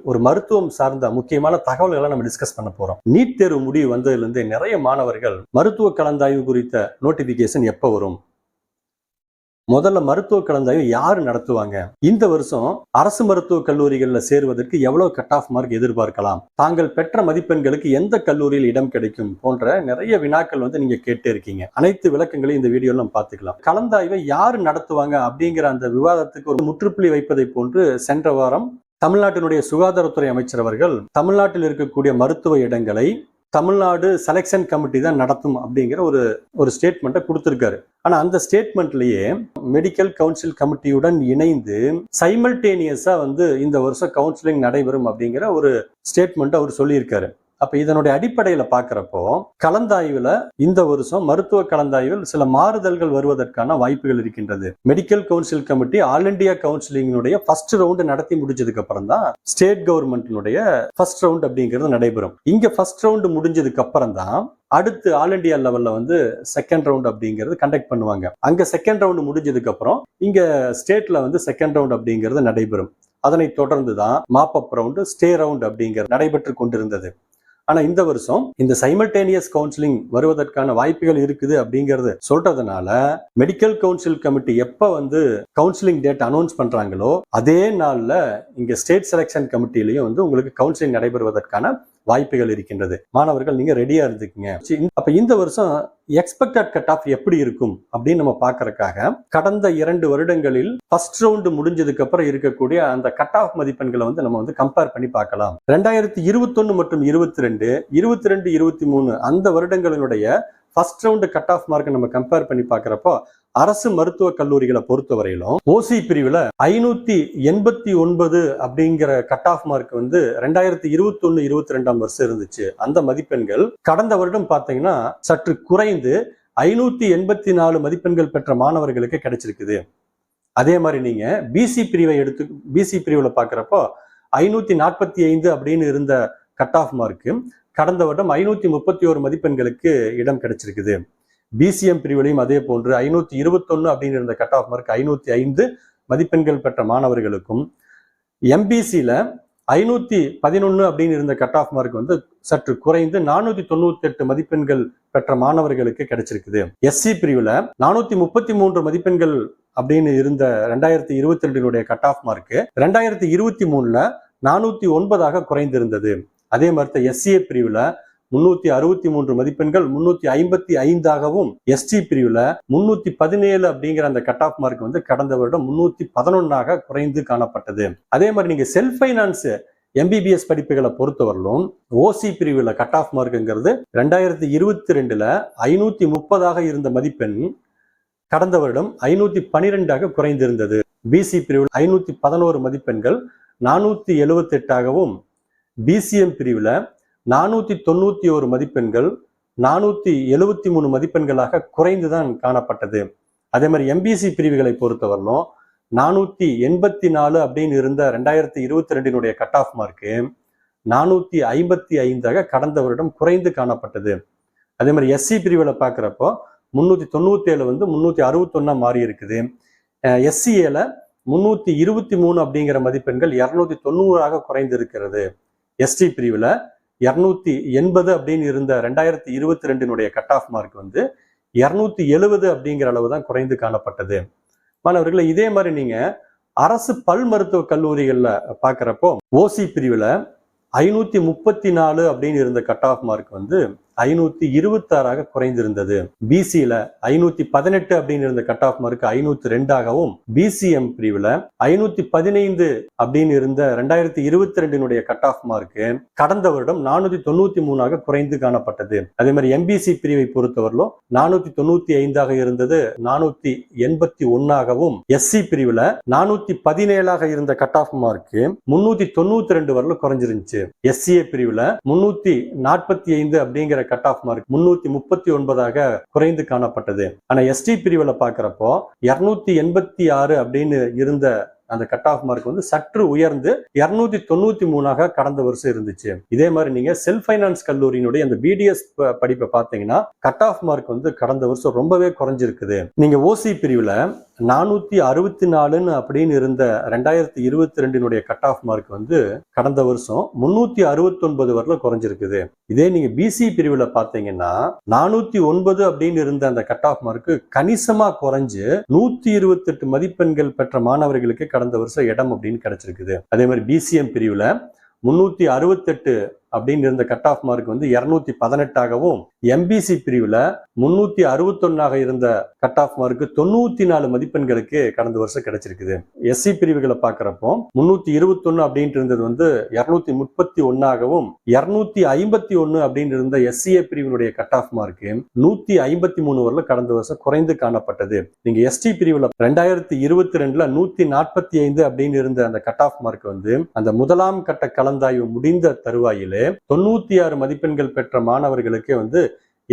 ஒரு மருத்துவம் சார்ந்த முக்கியமான தகவல்களை நம்ம டிஸ்கஸ் பண்ண போறோம். நீட் தேர்வு முடிவு வந்ததுல இருந்து நிறைய மாணவர்கள் மருத்துவ கலந்தாய்வு குறித்த நோட்டிபிகேஷன் எப்ப வரும், முதல்ல மருத்துவ கலந்தாய்வு யாரு நடத்துவாங்க, இந்த வருஷம் அரசு மருத்துவக் கல்லூரிகள்ல சேருவதற்கு எவ்வளவு கட் ஆஃப் மார்க் எதிர்பார்க்கலாம், தாங்கள் பெற்ற மதிப்பெண்களுக்கு எந்த கல்லூரியில் இடம் கிடைக்கும் போன்ற நிறைய வினாக்கள் நீங்க கேட்டே இருக்கீங்க. அனைத்து விளக்கங்களையும் இந்த வீடியோல நம்ம பார்த்துக்கலாம். கலந்தாய்வை யாரு நடத்துவாங்க அப்படிங்கிற அந்த விவாதத்துக்கு ஒரு முற்றுப்புள்ளி வைப்பதை போன்று சென்ற வாரம் தமிழ்நாட்டினுடைய சுகாதாரத்துறை அமைச்சர் அவர்கள் தமிழ்நாட்டில் இருக்கக்கூடிய மருத்துவ இடங்களை தமிழ்நாடு செலெக்ஷன் கமிட்டி தான் நடத்தும் அப்படிங்கிற ஒரு ஸ்டேட்மெண்ட்டை கொடுத்திருக்காரு. ஆனா அந்த ஸ்டேட்மெண்ட்லயே மெடிக்கல் கவுன்சில் கமிட்டியுடன் இணைந்து சைமல்டேனியஸா இந்த வருஷம் கவுன்சிலிங் நடைபெறும் அப்படிங்கிற ஒரு ஸ்டேட்மெண்ட் அவர் சொல்லியிருக்காரு. அப்ப இதனுடைய அடிப்படையில பாக்குறப்போ கலந்தாய்வுல இந்த வருஷம் மருத்துவ கலந்தாய்வில் சில மாறுதல்கள் வருவதற்கான வாய்ப்புகள் இருக்கின்றது. Medical council committee all India கவுன்சிலிங்கினுடைய ஃபர்ஸ்ட் ரவுண்ட் நடத்தி முடிஞ்சதுக்கு அப்புறம் தான் ஸ்டேட் கவர்மெண்ட்டினுடைய ஃபர்ஸ்ட் ரவுண்ட் அப்படிங்கிறது நடைபெறும். இங்க ஃபர்ஸ்ட் ரவுண்ட் முடிஞ்சதுக்கு அப்புறம் தான் அடுத்து ஆல் இண்டியா லெவல்ல செகண்ட் ரவுண்ட் அப்படிங்கிறது கண்டக்ட் பண்ணுவாங்க. அங்க செகண்ட் ரவுண்ட் முடிஞ்சதுக்கு அப்புறம் இங்க ஸ்டேட்ல செகண்ட் ரவுண்ட் அப்படிங்கிறது நடைபெறும். அதனை தொடர்ந்து தான் மாப் ரவுண்ட், ஸ்டே ரவுண்ட் அப்படிங்கிறது நடைபெற்று கொண்டிருந்தது. ஆனா இந்த வருஷம் இந்த சைமல்டேனியஸ் கவுன்சிலிங் வருவதற்கான வாய்ப்புகள் இருக்குது அப்படிங்கறது சொல்றதுனால மெடிக்கல் கவுன்சில் கமிட்டி எப்ப கவுன்சிலிங் டேட் அனௌன்ஸ் பண்றாங்களோ அதே நாள்ல இங்க ஸ்டேட் செலெக்ஷன் கமிட்டிலையும் உங்களுக்கு கவுன்சிலிங் நடைபெறுவதற்கான வாய்ப்புகள் இருக்கின்றது. மாணவர்கள் நீங்க ரெடியா இருந்துக்குங்க. அப்ப இந்த வருஷம் எக்ஸ்பெக்டட் கட் ஆஃப் எப்படி இருக்கும் அப்படின்னு நம்ம பாக்குறதுக்காக கடந்த 2 வருடங்களில் ஃபர்ஸ்ட் ரவுண்ட் முடிஞ்சதுக்கு அப்புறம் இருக்கக்கூடிய அந்த கட் ஆஃப் மதிப்பெண்களை நம்ம கம்பேர் பண்ணி பார்க்கலாம். 2021 மற்றும் 22, 23 அந்த வருடங்களினுடைய first round cut off mark நம்ம கம்பேர் பண்ணி பாக்குறப்போ அரசு மருத்துவ கல்லூரிகளை பொறுத்தவரையிலும் ஓசி பிரிவுல 589 அப்படிங்கிற கட் ஆஃப் மார்க் 2021-22 வருஷம் இருந்துச்சு. அந்த மதிப்பெண்கள் கடந்த வருடம் பாத்தீங்கன்னா சற்று குறைந்து 584 மதிப்பெண்கள் பெற்ற மாணவர்களுக்கு கிடைச்சிருக்குது. அதே மாதிரி நீங்க பிசி பிரிவுல பாக்குறப்போ 545 அப்படின்னு இருந்த கட் ஆஃப் மார்க் கடந்த வருடம் 531 மதிப்பெண்களுக்கு இடம் கிடைச்சிருக்குது. பிசிஎம் பிரிவுலையும் அதே போன்று 521 அப்படின்னு இருந்த கட் ஆஃப் மார்க் 505 மதிப்பெண்கள் பெற்ற மாணவர்களுக்கும், எம்பிசியில 511 அப்படின்னு இருந்த கட் ஆஃப் மார்க் சற்று குறைந்து 498 மதிப்பெண்கள் பெற்ற மாணவர்களுக்கு கிடைச்சிருக்குது. எஸ்சி பிரிவுல 433 மதிப்பெண்கள் அப்படின்னு இருந்த 2022 கட் ஆஃப் மார்க் 2023 409 குறைந்திருந்தது. அதே மாதிரி எஸ்சிஏ பிரிவுல 363 மதிப்பெண்கள் 355 எஸ்டி பிரிவுல 317 அப்படிங்கிற அந்த கட் ஆஃப் மார்க் கடந்த வருடம் 311 குறைந்து காணப்பட்டது. அதே மாதிரி நீங்க செல்ஃப் பைனான்ஸ் எம்பிபிஎஸ் படிப்புகளை பொறுத்தவரையிலும் ஓசி பிரிவுல கட் ஆஃப் மார்க்ங்கிறது 2022 530 இருந்த மதிப்பெண் கடந்த வருடம் 512 குறைந்திருந்தது. பிசி பிரிவில் 511 மதிப்பெண்கள் 478 பிசிஎம் பிரிவுல 491 மதிப்பெண்கள் 473 மதிப்பெண்களாக குறைந்துதான் காணப்பட்டது. அதே மாதிரி எம்பிசி பிரிவுகளை பொறுத்தவரையிலும் 484 அப்படின்னு இருந்த 2022 கட் ஆஃப் மார்க் 455 கடந்த வருடம் குறைந்து காணப்பட்டது. அதே மாதிரி எஸ்சி பிரிவுல பாக்குறப்போ 397 361 மாறி இருக்குது. எஸ்சிஏல 323 அப்படிங்கிற மதிப்பெண்கள் 290 குறைந்து இருக்கிறது. எஸ்டி பிரிவுல 280 அப்படின்னு இருந்த 2022 கட் ஆஃப் மார்க் 270 அப்படிங்கிற அளவு தான் குறைந்து காணப்பட்டது. மாணவர்களை இதே மாதிரி நீங்க அரசு பல் மருத்துவ கல்லூரிகள்ல பாக்குறப்போ ஓசி பிரிவுல 534 அப்படின்னு இருந்த கட் ஆஃப் மார்க் 526 குறைந்திருந்தது. பிசியில 518 அப்படின்னு இருந்த கட் ஆஃப் மார்க் 502 பிசிஎம் பிரிவுல 515 அப்படின்னு இருந்த 2022 கட் ஆஃப் மார்க் கடந்த வருடம் 493 குறைந்து காணப்பட்டது. அதே மாதிரி எம்பிசி பிரிவை பொறுத்தவரையிலும் 495 இருந்தது 481 எஸ்சி பிரிவுல 417 இருந்த கட் ஆஃப் மார்க் 392 வரல குறைஞ்சிருந்துச்சு. எஸ்சிஏ பிரிவுல 345 அப்படிங்கிற கட் ஆஃப் மார்க் 339 குறைந்து காணப்பட்டது. ஆனா எஸ்டி பிரிவுல பாக்குறப்போ 286 அப்படின்னு இருந்த அந்த கட் ஆஃப் மார்க் வந்து சற்று உயர்ந்து 293 கடந்த வருஷம் இருந்துச்சு. இதே மாதிரி நீங்க செல்ஃப் ஃபைனான்ஸ் கல்லூரியினுடைய அந்த பிடிஎஸ் படிப்பை பார்த்தீங்கன்னா கட் ஆஃப் மார்க் வந்து கடந்த வருஷம் ரொம்பவே குறைஞ்சிருக்குது. நீங்க ஓசி பிரிவுல 464 அப்படின்னு இருந்த 2022 கட் ஆஃப் மார்க் வந்து கடந்த வருஷம் 369 வரல குறைஞ்சிருக்குது. இதே நீங்க பிசி பிரிவுல பாத்தீங்கன்னா 409 அப்படின்னு இருந்த அந்த கட் ஆஃப் மார்க் கணிசமா குறைஞ்சு 128 மதிப்பெண்கள் பெற்ற மாணவர்களுக்கு கடந்த வருஷம் இடம் அப்படின்னு கிடைச்சிருக்குது. அதே மாதிரி பிசிஎம் பிரிவுல 368 அப்படின்னு இருந்த கட் ஆஃப் மார்க் வந்து 218ஆகவும், எம்பிசி பிரிவுல 361 இருந்த கட் ஆஃப் மார்க் 94 மதிப்பெண்களுக்கு கடந்த வருஷம் கிடைச்சிருக்குது. எஸ்சி பிரிவுகளை பாக்குறப்போ 321 அப்படின்ட்டு இருந்தது வந்து 231ஆகவும், 251 அப்படின்னு இருந்த எஸ்சிஏ பிரிவினுடைய கட் ஆஃப் மார்க் 153 வரல கடந்த வருஷம் குறைந்து காணப்பட்டது. நீங்க எஸ்டி பிரிவுல 2022ல 145 அப்படின்னு இருந்த அந்த கட் ஆஃப் மார்க் வந்து அந்த முதலாம் கட்ட கலந்தாய்வு முடிந்த தருவாயிலே 96 மதிப்பெண்கள் பெற்ற மாணவர்களுக்கு வந்து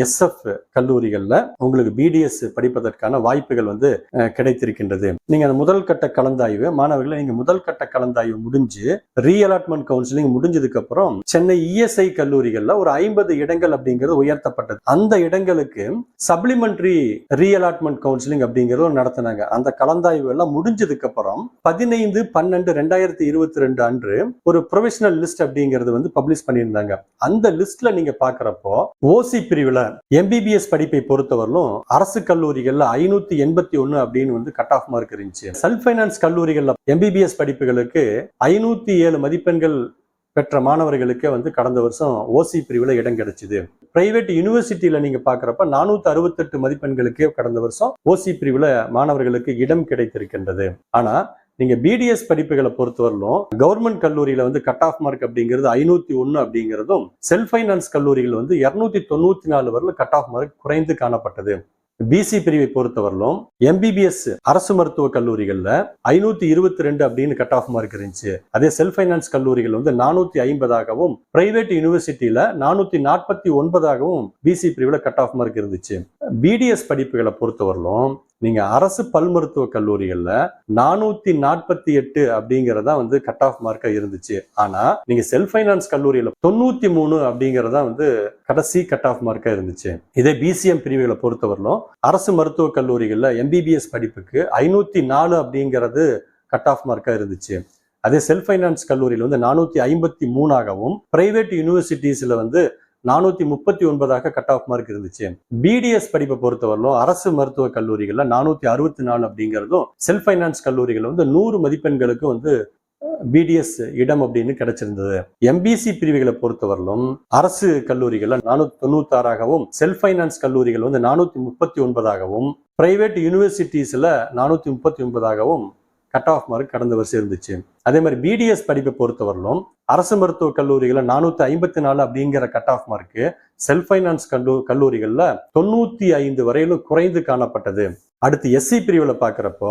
எஸ்எஃப் கல்லூரிகள்ல உங்களுக்கு பிடிஎஸ் படிப்பதற்கான வாய்ப்புகள் வந்து கிடைத்திருக்கின்றது. நீங்க அந்த முதல் கட்ட கலந்தாய்வு மாணவர்களை நீங்க முதல் கட்ட கலந்தாய்வு முடிஞ்சு ரீஅலாட்மெண்ட் கவுன்சிலிங் முடிஞ்சதுக்கு அப்புறம் சென்னை இஎஸ்ஐ கல்லூரிகள்ல ஒரு 50 இடங்கள் அப்படிங்கிறது உயர்த்தப்பட்டது. அந்த இடங்களுக்கு சப்ளிமெண்டரி ரீஅலாட்மெண்ட் கவுன்சிலிங் அப்படிங்கிறது நடத்தினாங்க. அந்த கலந்தாய்வு எல்லாம் முடிஞ்சதுக்கு அப்புறம் 15/12/2022 அன்று ஒரு ப்ரொவிஷனல் லிஸ்ட் அப்படிங்கிறது வந்து பப்ளிஷ் பண்ணியிருந்தாங்க. அந்த லிஸ்ட்ல நீங்க பாக்குறப்போ ஓசி பிரிவுல எம்பிபிஎஸ் படிப்பை பொறுத்தவரையிலும் அரசு கல்லூரிகள்ல 581 அப்படின்னு வந்து கட் ஆஃப் மார்க் இருந்துச்சு. செல்ஃப் ஃபைனான்ஸ் கல்லூரிகள்ல எம்பிபிஎஸ் படிப்புகளுக்கு 507 மதிப்பெண்கள் பெற்ற மாணவர்களுக்கு வந்து கடந்த வருஷம் ஓசி பிரிவுல இடம் கிடைச்சது. பிரைவேட் யூனிவர்சிட்டியில நீங்க பாக்குறப்ப 468 மதிப்பெண்களுக்கே கடந்த வருஷம் ஓசி பிரிவுல மாணவர்களுக்கு இடம் கிடைத்திருக்கின்றது. ஆனா நீங்க பிடிஎஸ் படிப்புகளை பொறுத்தவரையிலும் கவர்மெண்ட் கல்லூரியில வந்து கட் ஆஃப் மார்க் அப்படிங்கிறது 501 அப்படிங்கிறதும், செல்ஃப் ஃபைனான்ஸ் கல்லூரிகள் வந்து 294 வரல கட் ஆஃப் மார்க் குறைந்து காணப்பட்டது. பிசி பிரிவை பொறுத்தவரையிலும் எம்பிபிஎஸ் அரசு மருத்துவ கல்லூரிகள்ல 522 அப்படின்னு கட் ஆஃப் மார்க் இருந்துச்சு. அதே செல்ஃப் ஃபைனான்ஸ் கல்லூரிகள் வந்து 450ஆகவும், பிரைவேட் யூனிவர்சிட்டியில 449ஆகவும் பிசி பிரிவுல கட் ஆஃப் மார்க் இருந்துச்சு. பிடிஎஸ் படிப்புகளை பொறுத்தவரையிலும் நீங்க அரசு பல் மருத்துவ கல்லூரிகள்ல 448 அப்படிங்கறதா வந்து கட் ஆஃப் மார்க்கா இருந்துச்சு. ஆனா நீங்க செல்ஃப் ஃபைனான்ஸ் கல்லூரியில 93 அப்படிங்கறதா வந்து கடைசி கட் ஆஃப் மார்க்கா இருந்துச்சு. இதே பிசிஎம் பிரிவுகளை பொறுத்தவரையிலும் அரசு மருத்துவ கல்லூரிகள்ல எம்பிபிஎஸ் படிப்புக்கு 504 அப்படிங்கிறது கட் ஆஃப் மார்க்கா இருந்துச்சு. அதே செல்ஃப் ஃபைனான்ஸ் கல்லூரியில வந்து 453ஆகவும், பிரைவேட் யூனிவர்சிட்டிஸ்ல வந்து 439 கட் ஆஃப் மார்க் இருந்துச்சு. பிடிஎஸ் படிப்பை பொறுத்தவரையிலும் அரசு மருத்துவ கல்லூரிகள்ல 464 அப்படிங்கிறதும், செல்ஃப் ஃபைனான்ஸ் கல்லூரிகள் வந்து 100 மதிப்பெண்களுக்கு வந்து பிடிஎஸ் இடம் அப்படின்னு கிடைச்சிருந்தது. எம்பிசி பிரிவுகளை பொறுத்தவரையிலும் அரசு கல்லூரிகள்ல 496ஆகவும், செல்ஃப் ஃபைனான்ஸ் கல்லூரிகள் வந்து 439ஆகவும், பிரைவேட் யூனிவர்சிட்டிஸ்ல 439ஆகவும் கட் ஆஃப் மார்க் கடந்த வருஷம் இருந்துச்சு. அதே மாதிரி பிடிஎஸ் படிப்பை பொறுத்தவரையிலும் அரசு மருத்துவ கல்லூரிகள்ல 454 அப்படிங்கிற cut off mark self finance கல்லூரிகள்ல 95 வரையிலும் குறைந்து காணப்பட்டது. அடுத்து எஸ்சி பிரிவுல பாக்குறப்போ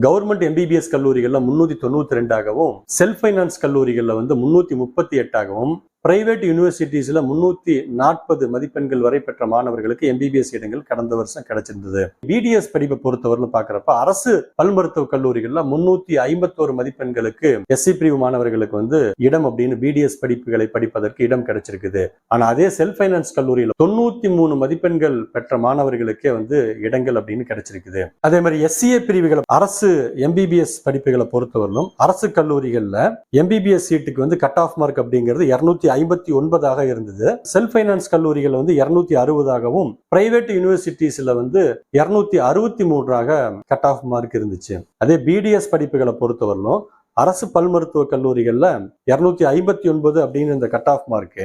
கவர்மெண்ட் எம்பிபிஎஸ் கல்லூரிகள்ல 392ஆகவும், செல்ஃப் ஃபைனான்ஸ் கல்லூரிகள்ல வந்து 338ஆகவும், பிரைவேட் யூனிவர்சிட்டிஸ்ல 340 மதிப்பெண்கள் வரை பெற்ற மாணவர்களுக்கு எம்பிபிஎஸ் இடங்கள் கடந்த வருஷம் கிடைச்சிருந்தது. பிடிஎஸ் படிப்பை பொறுத்தவரை பாக்குறப்ப அரசு பல் மருத்துவ கல்லூரிகள்ல 351 மதிப்பெண்களுக்கு எஸ்சி பிரிவு மாணவர்களுக்கு வந்து இடம் அப்படின்னு பிடிஎஸ் படிப்புகளை படிப்பதற்கு இடம் கிடைச்சிருக்குது. ஆனா அதே செல்ஃப் ஃபைனான்ஸ் கல்லூரியில 93 மதிப்பெண்கள் பெற்ற மாணவர்களுக்கே வந்து இடங்கள் அப்படின்னு கிடைச்சிருக்குது. அதே மாதிரி எஸ்சிஏ பிரிவுகள் அரசு எம்பிபிஎஸ் படிப்புகளை பொறுத்தவரையிலும் அரசு கல்லூரிகள்ல எம்பிபிஎஸ் சீட்டுக்கு வந்து கட் ஆஃப் மார்க் அப்படிங்கிறது 259ஆக இருந்தது. செல்ஃப் ஃபைனான்ஸ் கல்லூரிகள் வந்து 260ஆகவும், பிரைவேட் யூனிவர்சிட்டிஸ்ல வந்து 263ஆக கட் ஆஃப் மார்க் இருந்துச்சு. அதே பிடிஎஸ் படிப்புகளை பொறுத்தவரையிலும் அரசு பல் மருத்துவ கல்லூரிகள்ல 259 அப்படின்னு இந்த cut off mark,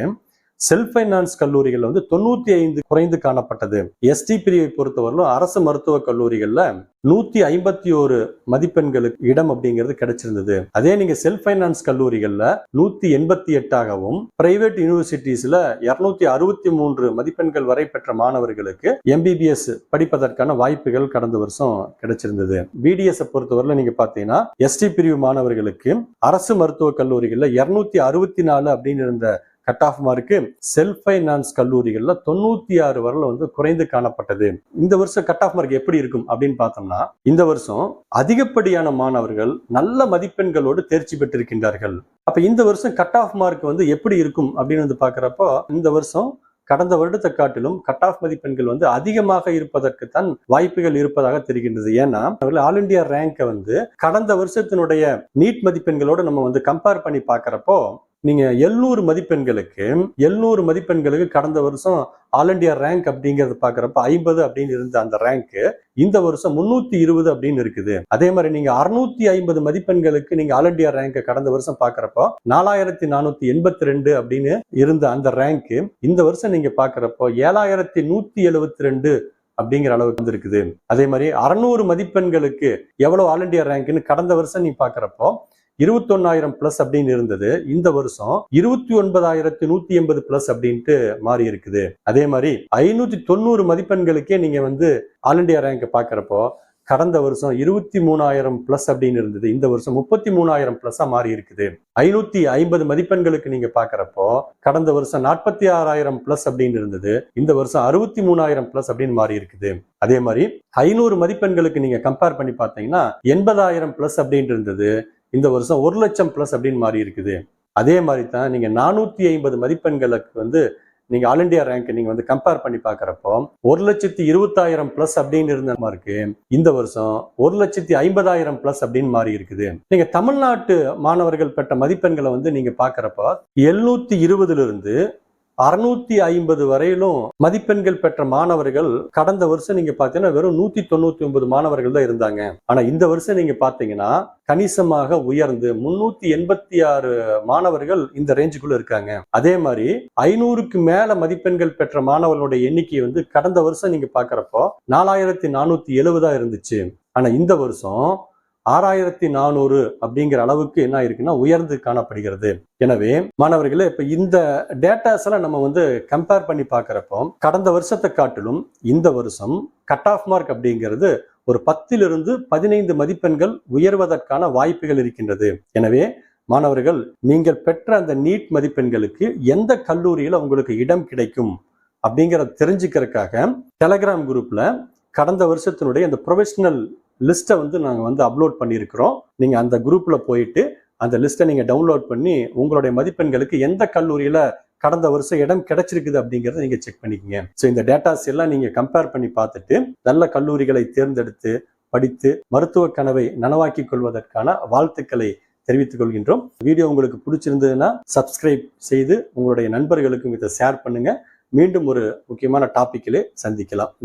self finance கல்லூரிகள் வந்து 95 குறைந்து காணப்பட்டது. எஸ்டி பிரிவை பொறுத்தவரையிலும் அரசு மருத்துவ கல்லூரிகள்ல 151 மதிப்பெண்களுக்கு இடம் அப்படிங்கிறது கிடைச்சிருந்தது. அதே நீங்க செல்ஃப் ஃபைனான்ஸ் கல்லூரிகள்ல 188ஆகவும், பிரைவேட் யூனிவர்சிட்டிஸ்ல 263 மதிப்பெண்கள் வரை பெற்ற மாணவர்களுக்கு எம்பிபிஎஸ் படிப்பதற்கான வாய்ப்புகள் கடந்த வருஷம் கிடைச்சிருந்தது. பிடிஎஸ் பொறுத்தவரையில நீங்க பாத்தீங்கன்னா எஸ்டி பிரிவு மாணவர்களுக்கு அரசு மருத்துவ கல்லூரிகள்ல 264 அப்படின்னு இருந்த cut off mark self finance கல்லூரிகள்ல 96 வரல வந்து குறைந்து காணப்பட்டது. இந்த வருஷம் கட் ஆஃப் மார்க் எப்படி இருக்கும் அப்படின்னு பார்த்தோம்னா, இந்த வருஷம் அதிகப்படியான மாணவர்கள் நல்ல மதிப்பெண்களோடு தேர்ச்சி பெற்றிருக்கின்றார்கள். அப்ப இந்த வருஷம் கட் ஆஃப் மார்க் வந்து எப்படி இருக்கும் அப்படின்னு வந்து பாக்குறப்போ, இந்த வருஷம் கடந்த வருடத்தை காட்டிலும் கட் ஆஃப் மதிப்பெண்கள் வந்து அதிகமாக இருப்பதற்கு தான் வாய்ப்புகள் இருப்பதாக தெரிகின்றது. ஏன்னா ஆல் இண்டியா ரேங்கை வந்து கடந்த வருஷத்தினுடைய நீட் மதிப்பெண்களோடு நம்ம வந்து கம்பேர் பண்ணி பாக்குறப்போ, நீங்க 700 மதிப்பெண்களுக்கு கடந்த வருஷம் ஆல் இண்டியா ரேங்க் அப்படிங்கறது பாக்குறப்ப 50 அப்படின்னு இருந்த அந்த ரேங்க் இந்த வருஷம் 320 அப்படின்னு இருக்குது. அதே மாதிரி நீங்க 650 மதிப்பெண்களுக்கு நீங்க ஆல் இண்டியா ரேங்க் கடந்த வருஷம் பாக்குறப்போ 4482 அப்படின்னு இருந்த அந்த ரேங்க் இந்த வருஷம் நீங்க பாக்குறப்போ 7172 அப்படிங்கிற அளவுக்கு வந்து இருக்குது. அதே மாதிரி 600 மதிப்பெண்களுக்கு எவ்வளவு ஆல் இண்டியா ரேங்க்னு கடந்த வருஷம் நீ பாக்குறப்போ 21,000 பிளஸ் அப்படின்னு இருந்தது. இந்த வருஷம் 29,180 பிளஸ் அப்படின்ட்டு மாறி இருக்குது. அதே மாதிரி 590 மதிப்பெண்களுக்கே நீங்க வந்து ஆல் இண்டியா ரேங்க் பாக்குறப்போ கடந்த வருஷம் 23,000 பிளஸ் அப்படின்னு இருந்தது. இந்த வருஷம் 33,000 பிளஸா மாறி இருக்குது. 550 மதிப்பெண்களுக்கு நீங்க பாக்குறப்போ கடந்த வருஷம் 46,000 பிளஸ் அப்படின்னு இருந்தது. இந்த வருஷம் 63,000 பிளஸ் அப்படின்னு மாறி இருக்குது. அதே மாதிரி 500 மதிப்பெண்களுக்கு நீங்க கம்பேர் பண்ணி பார்த்தீங்கன்னா 80,000 பிளஸ் அப்படின்னு இருந்தது. இந்த வருஷம் 1,00,000 பிளஸ் அப்படின்னு மாறி இருக்குது. அதே மாதிரி தான் நீங்க 450 மதிப்பெண்களுக்கு வந்து நீங்க ஆல் இண்டியா ரேங்க் நீங்க வந்து கம்பேர் பண்ணி பாக்குறப்போ 1,20,000 பிளஸ் அப்படின்னு இருந்த மார்க்கு இந்த வருஷம் 1,50,000 பிளஸ் அப்படின்னு மாறி இருக்குது. நீங்க தமிழ்நாட்டு மாணவர்கள் பெற்ற மதிப்பெண்களை வந்து நீங்க பாக்குறப்போ 720 இருந்து 650 வரையிலும் மதிப்பெண்கள் பெற்ற மாணவர்கள் கடந்த வருஷம் நீங்க பாத்தீங்கன்னா வெறும் 199 மாணவர்கள் தான் இருந்தாங்க. ஆனா இந்த வருஷம் நீங்க பாத்தீங்கன்னா கணிசமாக உயர்ந்து 386 மாணவர்கள் இந்த ரேஞ்சுக்குள்ள இருக்காங்க. அதே மாதிரி 500க்கு மேல மதிப்பெண்கள் பெற்ற மாணவர்களுடைய எண்ணிக்கை வந்து கடந்த வருஷம் நீங்க பாக்குறப்போ 4,470 இருந்துச்சு. ஆனா இந்த வருஷம் 6,400 அப்படிங்கிற அளவுக்கு என்ன இருக்குன்னா உயர்ந்து காணப்படுகிறது. எனவே மாணவர்களே, இப்ப இந்த டேட்டாஸ் எல்லாம் நம்ம வந்து கம்பேர் பண்ணி பாக்குறப்போ கடந்த வருஷத்தை காட்டிலும் இந்த வருஷம் கட் ஆஃப் மார்க் அப்படிங்கிறது ஒரு 10லிருந்து 15 மதிப்பெண்கள் உயர்வதற்கான வாய்ப்புகள் இருக்கின்றது. எனவே மாணவர்கள், நீங்கள் பெற்ற அந்த நீட் மதிப்பெண்களுக்கு எந்த கல்லூரியில உங்களுக்கு இடம் கிடைக்கும் அப்படிங்கிறத தெரிஞ்சுக்கிறதுக்காக டெலகிராம் குரூப்ல கடந்த வருஷத்தினுடைய அந்த ப்ரொஃபஷனல் லிஸ்ட்டை வந்து நாங்கள் வந்து அப்லோட் பண்ணியிருக்கிறோம். நீங்கள் அந்த குரூப்ல போயிட்டு அந்த லிஸ்ட்டை நீங்கள் டவுன்லோட் பண்ணி உங்களுடைய மதிப்பெண்களுக்கு எந்த கல்லூரியில கடந்த வருஷம் இடம் கிடைச்சிருக்குது அப்படிங்கிறத நீங்க செக் பண்ணிக்கங்க. ஸோ இந்த டேட்டாஸ் எல்லாம் நீங்க கம்பேர் பண்ணி பார்த்துட்டு நல்ல கல்லூரிகளை தேர்ந்தெடுத்து படித்து மருத்துவ கனவை நனவாக்கி கொள்வதற்கான வாழ்த்துக்களை தெரிவித்துக் கொள்கின்றோம். வீடியோ உங்களுக்கு பிடிச்சிருந்ததுன்னா சப்ஸ்கிரைப் செய்து உங்களுடைய நண்பர்களுக்கும் இதை ஷேர் பண்ணுங்க. மீண்டும் ஒரு முக்கியமான டாபிக்கிலே சந்திக்கலாம். நன்றி.